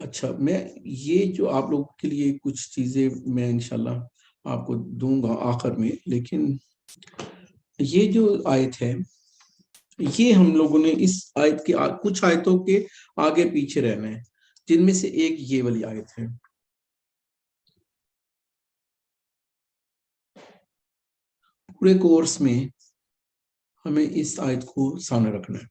اچھا، میں یہ جو آپ لوگوں کے لیے کچھ چیزیں میں انشاءاللہ آپ کو دوں گا آخر میں، لیکن یہ جو آیت ہے یہ ہم لوگوں نے اس آیت کے کچھ آیتوں کے آگے پیچھے رہنا ہے، جن میں سے ایک یہ والی آیت ہے۔ پورے کورس میں ہمیں اس آیت کو سامنے رکھنا ہے۔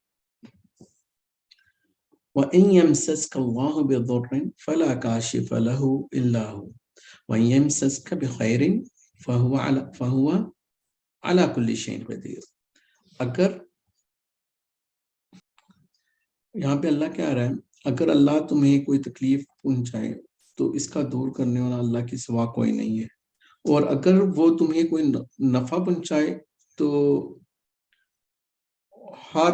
وَإِن يَمْسَسْكَ اللَّهُ بِضُرٍّ فَلَا كَاشِفَ لَهُ إِلَّا هُوَ وَإِن يَمْسَسْكَ بِخَيْرٍ فَهُوَ عَلَى كُلِّ شَيْءٍ قَدِيرٌ۔ اگر یہاں پہ اللہ کیا رہا ہے، اگر اللہ تمہیں کوئی تکلیف پہنچائے تو اس کا دور کرنے والا اللہ کے سوا کوئی نہیں ہے، اور اگر وہ تمہیں کوئی نفع پہنچائے تو ہر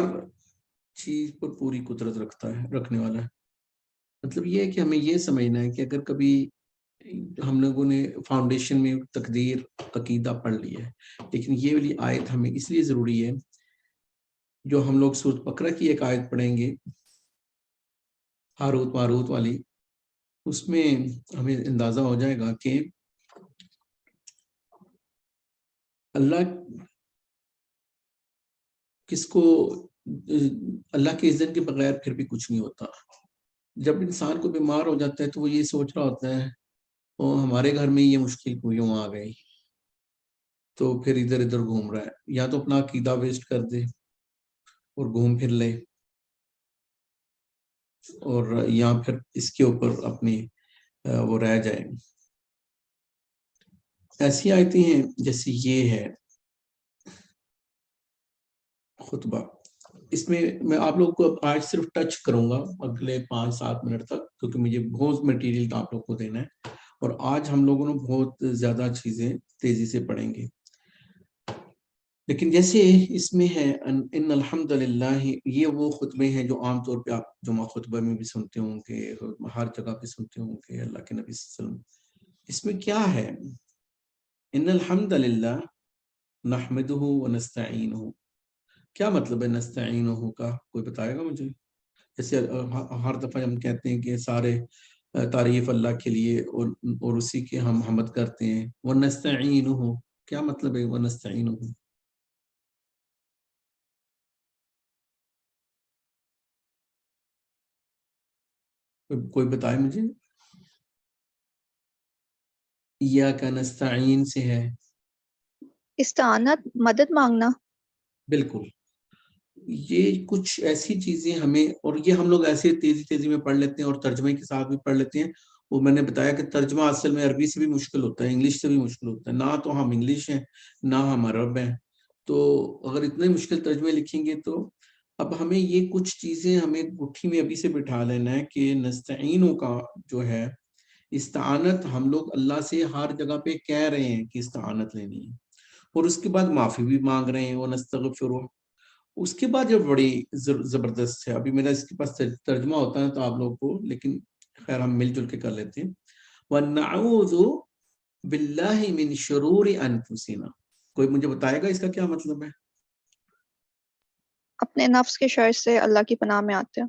چیز پر پوری قدرت رکھنے والا ہے۔ مطلب یہ ہے کہ ہمیں یہ سمجھنا ہے کہ اگر کبھی ہم لوگوں نے فاؤنڈیشن میں تقدیر عقیدہ پڑھ لیا ہے، لیکن یہ والی آیت ہمیں اس لیے ضروری ہے، جو ہم لوگ سورۃ بقرہ کی ایک آیت پڑھیں گے ہاروت ماروت والی، اس میں ہمیں اندازہ ہو جائے گا کہ اللہ کس کو، اللہ کے اذن کے بغیر پھر بھی کچھ نہیں ہوتا۔ جب انسان کو بیمار ہو جاتا ہے تو وہ یہ سوچ رہا ہوتا ہے وہ ہمارے گھر میں یہ مشکل کیوں آ گئی، تو پھر ادھر ادھر گھوم رہا ہے، یا تو اپنا عقیدہ ویسٹ کر دے اور گھوم پھر لے، اور یا پھر اس کے اوپر اپنی وہ رہ جائے۔ ایسی آیتیں ہیں جیسے یہ ہے خطبہ، اس میں آپ لوگوں کو آج صرف ٹچ کروں گا اگلے 5-7 منٹ تک، کیونکہ مجھے بہت مٹیریل آپ لوگ کو دینا ہے، اور آج ہم لوگوں نے بہت زیادہ چیزیں تیزی سے پڑھیں گے۔ لیکن جیسے اس میں ہے ان الحمدللہ، یہ وہ خطبے ہیں جو عام طور پہ آپ جمعہ خطبہ میں بھی سنتے ہوں گے، ہر جگہ پہ سنتے ہوں گے اللہ کے نبی صلی اللہ علیہ وسلم۔ اس میں کیا ہے، ان الحمدللہ نحمدہ ونستعینہ، کیا مطلب ہے نستعینہ کا؟ کوئی بتائے گا مجھے؟ جیسے ہر دفعہ ہم کہتے ہیں کہ سارے تعریف اللہ کے لیے اور اسی کے ہم حمد کرتے ہیں، ونستعینہ کیا مطلب ہے ونستعینہ؟ کوئی بتائے مجھے؟ ایاک نستعین سے ہے استعانت، مدد مانگنا۔ بالکل، یہ کچھ ایسی چیزیں ہمیں، اور یہ ہم لوگ ایسے تیزی میں پڑھ لیتے ہیں اور ترجمے کے ساتھ بھی پڑھ لیتے ہیں۔ وہ میں نے بتایا کہ ترجمہ اصل میں عربی سے بھی مشکل ہوتا ہے، انگلش سے بھی مشکل ہوتا ہے، نہ تو ہم انگلش ہیں نہ ہم عرب ہیں، تو اگر اتنے مشکل ترجمے لکھیں گے تو اب ہمیں یہ کچھ چیزیں ہمیں گٹھی میں ابھی سے بٹھا لینا ہے کہ نستعینوں کا جو ہے استعانت، ہم لوگ اللہ سے ہر جگہ پہ کہہ رہے ہیں کہ استعانت لینی ہے، اور اس کے بعد معافی بھی مانگ رہے ہیں، وَنَسْتَغْفِرُهُ۔ اس کے بعد جو بڑی زبردست ہے، ابھی میرا اس کے پاس ترجمہ ہوتا ہے تو آپ لوگوں کو، لیکن خیر ہم مل جل کے کر لیتے ہیں۔ وَنَعُوذُ بِاللَّهِ مِن شُرُورِ أَنفُسِنَا، کوئی مجھے بتائے گا اس کا کیا مطلب ہے؟ اپنے نفس کے شر سے اللہ کی پناہ میں آتے ہیں۔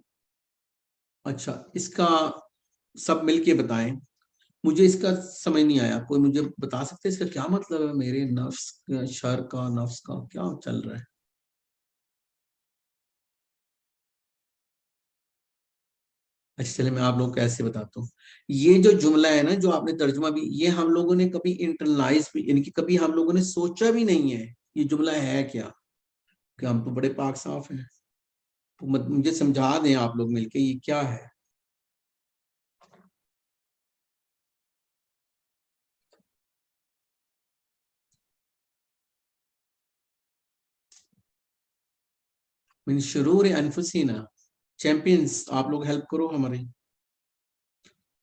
اچھا، اس کا سب مل کے بتائیں، مجھے اس کا سمجھ نہیں آیا، کوئی مجھے بتا سکتے اس کا کیا مطلب ہے؟ میرے نفس کا شر کا، نفس کا کیا چل رہا ہے؟ اچھا چلے میں آپ لوگ کو ایسے بتاتا ہوں، یہ جو جملہ ہے نا جو آپ نے ترجمہ بھی، یہ ہم لوگوں نے کبھی انٹرنلائز بھی، یعنی کہ کبھی ہم لوگوں نے سوچا بھی نہیں ہے یہ جملہ ہے کیا، کہ ہم تو بڑے پاک صاف ہیں، تو مجھے سمجھا دیں آپ لوگ مل کے یہ کیا ہے۔ من شرور انفسنا، چیمپئنز آپ لوگ ہیلپ کرو ہمارے،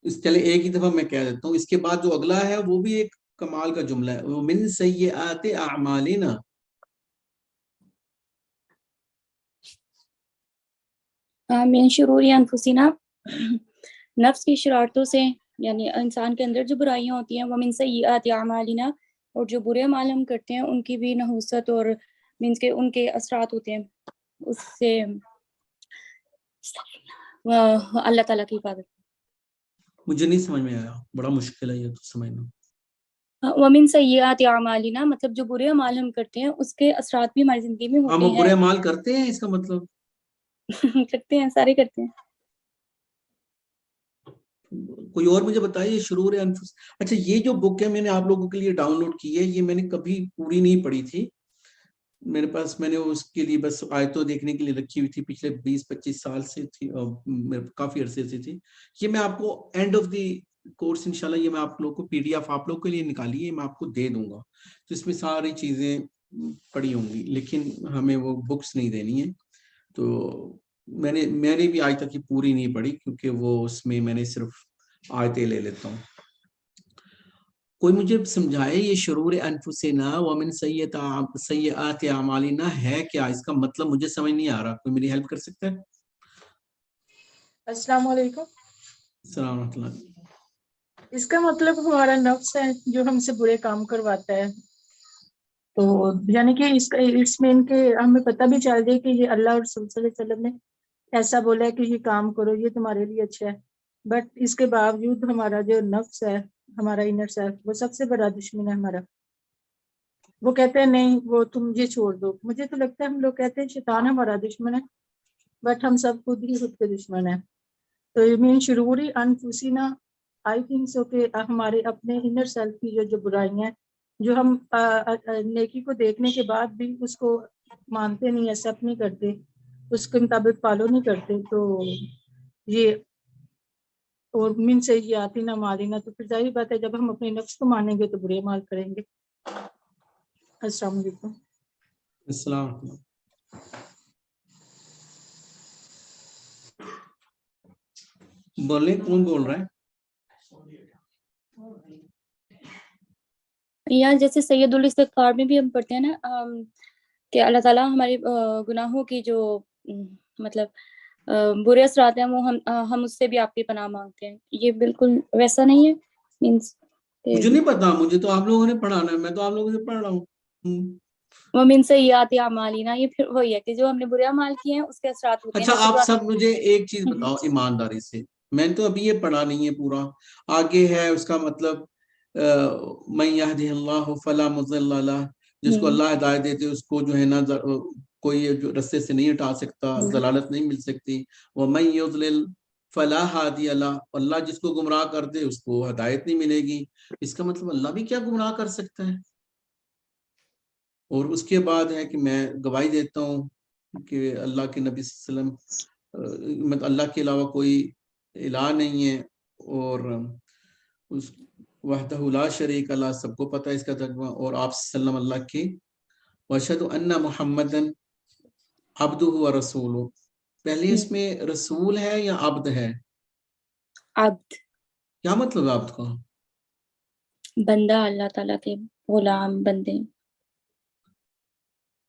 اس چلے ایک ہی دفعہ میں کہہ دیتا ہوں، اس کے بعد جو اگلا ہے وہ بھی ایک کمال کا جملہ ہے، وہ من سیئات اعمالنا، من شرور انفسنا، نفس کی شرارتوں سے، یعنی انسان کے اندر جو برائیاں ہوتی ہیں، ومن سیئات اعمالنا، اور جو برے اعمال ہم کرتے ہیں ان کی بھی نحوست اور مینس کے ان کے اثرات ہوتے ہیں، اس سے اللہ تعالیٰ کی حفاظت۔ مجھے نہیں سمجھ میں آیا, بڑا مشکل ہے یہ تو سمجھنا. ومن سیئات اعمالنا مطلب جو برے اعمال ہم کرتے ہیں اس کے اثرات بھی ہماری زندگی میں ہم ہوتے برے ہیں. اعمال کرتے ہیں اس کا مطلب کرتے ہیں, سارے کرتے ہیں. کوئی اور مجھے بتائیے. شرور انفس, اچھا یہ جو بک ہے میں نے آپ لوگوں کے لیے ڈاؤن لوڈ کی ہے, یہ میں نے کبھی پوری نہیں پڑھی تھی میرے پاس. میں نے اس کے لیے بس آیتوں دیکھنے کے لیے رکھی ہوئی تھی, پچھلے 20-25 سال سے تھی, کافی عرصے سے تھی. یہ میں آپ کو اینڈ آف دی کورس انشاءاللہ یہ میں آپ لوگوں کو پی ڈی ایف آپ لوگوں کے لیے نکالی ہے, میں آپ کو دے دوں گا. تو اس میں ساری چیزیں پڑھی ہوں گی, لیکن ہمیں وہ بکس نہیں دینی ہے. تو میں نے بھی آج تک یہ پوری نہیں پڑھی, کیونکہ وہ اس میں نے صرف آیتیں لے لیتا ہوں. کوئی مجھے سمجھائے یہ شرور انفسنا ومن سیئات اعمالنا ہے کیا, اس کا مطلب مجھے سمجھ نہیں آ رہا, کوئی میری ہیلپ کر سکتا ہے؟ السلام علیکم. السلام علیکم. اس کا مطلب ہمارا نفس ہے جو ہم سے برے کام کرواتا ہے. تو یعنی کہ اس میں ان کے ہمیں پتہ بھی چل جائے کہ یہ اللہ اور رسول صلی اللہ علیہ وسلم نے ایسا بولا ہے کہ یہ کام کرو, یہ تمہارے لیے اچھا ہے, بٹ اس کے باوجود ہمارا جو نفس ہے, ہمارا انر سیلف, وہ سب سے بڑا دشمن ہے ہمارا. وہ کہتے ہیں نہیں وہ تم یہ چھوڑ دو. مجھے تو لگتا ہے ہم لوگ کہتے ہیں شیطان ہمارا دشمن ہے, بٹ ہم سب خود ہی خود کے دشمن ہیں. تو یہ مین شروری انفسینا آئی تھنک سو کہ ہمارے اپنے انر سیلف کی جو برائیاں ہیں, جو ہم نیکی کو دیکھنے کے بعد بھی اس کو مانتے نہیں, ایکسیپٹ نہیں کرتے, اس کے مطابق فالو نہیں کرتے. تو یہ اور من سے یہ آتی نہ مالینا, تو پھر ظاہر بات ہے جب ہم اپنے نفس کو مانیں گے تو برے مال کریں گے. السلام علیکم. السلام علیکم. بولیں, کون بول رہا ہے؟ یا جیسے سید الاستغفار میں بھی ہم پڑھتے ہیں نا کہ اللہ تعالیٰ ہمارے گناہوں کی جو مطلب برے اثرات ہیں وہ ہم اس سے بھی آپ کی پناہ مانگتے ہیں. یہ بالکل ویسا نہیں ہے. مینس مجھے نہیں پتا, مجھے تو آپ لوگوں نے پڑھانا ہے, میں تو آپ لوگوں سے پڑھ رہا ہوں. ومن سیئات اعمالنا, یہ پھر وہی ہے کہ جو ہم نے برے اعمال کیے ہیں اس کے اثرات ہوتے ہیں. اچھا جیسے آپ سب مجھے ایک چیز بتاؤ ایمانداری سے, میں نے تو ابھی یہ پڑھا نہیں ہے پورا, آگے ہے اس کا مطلب من یہدہ اللہ فلا مضل لہ, جس کو اللہ ہدایت دیتے اس کو جو ہے نا کوئی جو رستے سے نہیں ہٹا سکتا, ضلالت نہیں مل سکتی. ومن یضلل فلا ہادی لہ, اللہ جس کو گمراہ کر دے اس کو ہدایت نہیں ملے گی. اس کا مطلب اللہ بھی کیا گمراہ کر سکتا ہے. اور اس کے بعد ہے کہ میں گواہی دیتا ہوں کہ اللہ کے نبی صلی اللہ علیہ وسلم اللہ کے علاوہ کوئی الہ نہیں ہے, اور اس وحدہ لا شریک اللہ, سب کو پتہ ہے اس کا ترجمہ, اور آپ صلی اللہ علیہ وسلم اللہ کی واشہد ان محمدن عبدہ و رسولہ. پہلے اس میں رسول ہے یا عبد ہے؟ عبد. کیا مطلب ہے عبد کا؟ بندہ, اللہ تعالیٰ کے غلام بندے.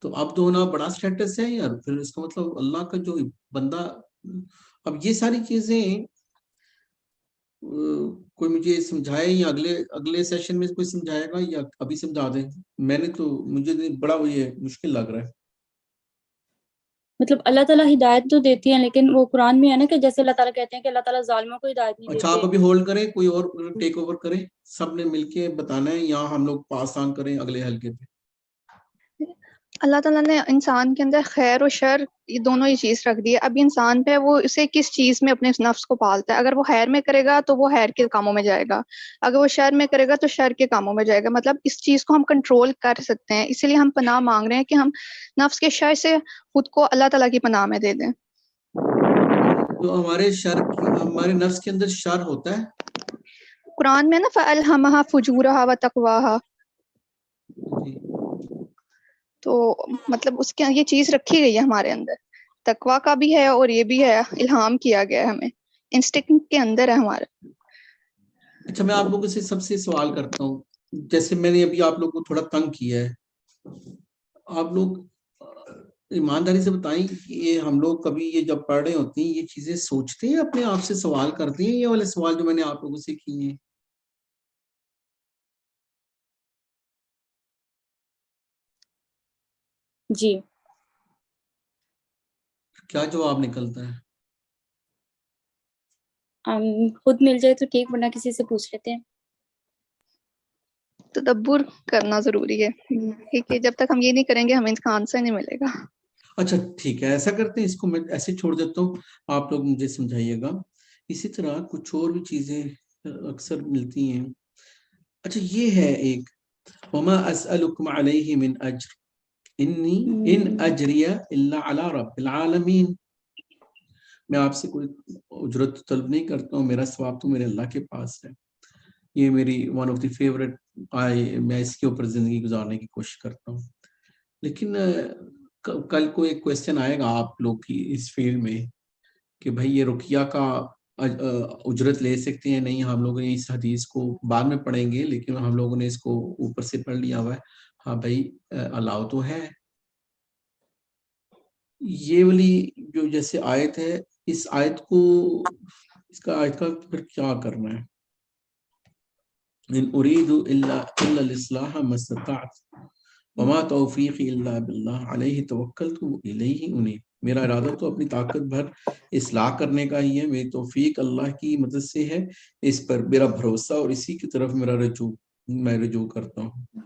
تو عبد ہونا بڑا سٹیٹس ہے یار, پھر اس کا مطلب اللہ کا جو بندہ. اب یہ ساری چیزیں کوئی مجھے سمجھائے, یا اگلے سیشن میں کوئی سمجھائے گا, یا ابھی سمجھا دیں. میں نے تو مجھے بڑا یہ مشکل لگ رہا ہے. مطلب اللہ تعالیٰ ہدایت تو دیتی ہیں, لیکن وہ قرآن میں ہے نا کہ جیسے اللہ تعالیٰ کہتے ہیں کہ اللہ تعالیٰ ظالموں کو ہدایت نہیں دیتے. اچھا آپ ابھی ہولڈ کریں, کوئی اور ٹیک اوور کریں, سب نے مل کے بتانا ہے, یا ہم لوگ پاس آن کریں اگلے حلقے پہ. اللہ تعالیٰ نے انسان کے اندر خیر و شر یہ دونوں ہی چیز رکھ دی ہے. اب انسان پہ وہ اسے کس چیز میں اپنے نفس کو پالتا ہے. اگر وہ خیر میں کرے گا تو وہ خیر کے کاموں میں جائے گا, اگر وہ شر میں کرے گا تو شر کے کاموں میں جائے گا. مطلب اس چیز کو ہم کنٹرول کر سکتے ہیں, اسی لیے ہم پناہ مانگ رہے ہیں کہ ہم نفس کے شر سے خود کو اللہ تعالیٰ کی پناہ میں دے دیں. تو ہمارے نفس کے اندر شر ہوتا ہے. قرآن میں نا فَأَلْهَمَهَا فُجُورَهَا وَتَقْوَاهَا, جی تو مطلب اس کے یہ چیز رکھی گئی ہے ہمارے اندر, تقویٰ کا بھی ہے اور یہ بھی ہے, الہام کیا گیا ہے ہمیں, انسٹنکٹ کے اندر ہے ہمارے. اچھا میں آپ لوگوں سے سب سے سوال کرتا ہوں, جیسے میں نے ابھی آپ لوگوں کو تھوڑا تنگ کیا ہے, آپ لوگ ایمانداری سے بتائیں کہ یہ ہم لوگ کبھی یہ جب پڑھ رہے ہوتے ہیں یہ چیزیں سوچتے ہیں, اپنے آپ سے سوال کرتے ہیں, یہ والے سوال جو میں نے آپ لوگوں سے کیے ہیں. جی کیا جواب نکلتا ہے؟ خود مل جائے تو ٹھیک، ورنہ کسی سے پوچھ لیتے ہیں. تدبر کرنا ضروری ہے، ٹھیک ہے، جب تک ہم یہ نہیں کریں گے ہمیں اس کا آنسر نہیں ملے گا. اچھا ٹھیک ہے، ایسا کرتے ہیں، اس کو میں ایسے چھوڑ دیتا ہوں، آپ لوگ مجھے سمجھائیے گا. اسی طرح کچھ اور بھی چیزیں اکثر ملتی ہیں. اچھا یہ ہے ایک وما اسألکم علیہ من اجر انی ان اجری الا علی رب العالمین. میں آپ سے کوئی اجرت طلب نہیں کرتا ہوں، میرا ثواب تو میرے اللہ کے پاس ہے. یہ میری ون آف دی فیوریٹ، میں اس کے اوپر زندگی گزارنے کی کوشش کرتا ہوں. لیکن کل کو ایک کویسچن آئے گا آپ لوگ کی اس فیلڈ میں کہ بھائی یہ رقیہ کا اجرت لے سکتے ہیں؟ نہیں، ہم لوگوں نے اس حدیث کو بعد میں پڑھیں گے، لیکن ہم لوگوں نے اس کو اوپر سے پڑھ لیا ہوا ہے. ہاں بھائی الاؤ تو ہے. یہ والی جو جیسے آیت ہے، اس آیت کو، اس کا آیت کا پھر کیا کرنا ہے؟ ان اريد الا الاصلاح ما استطعت وما توفیقی الا باللہ علیہ توکلت والیہ انیب. میرا ارادہ تو اپنی طاقت بھر اصلاح کرنے کا ہی ہے، میری توفیق اللہ کی مدد سے ہے، اس پر میرا بھروسہ اور اسی کی طرف میرا رجوع، میں رجوع کرتا ہوں.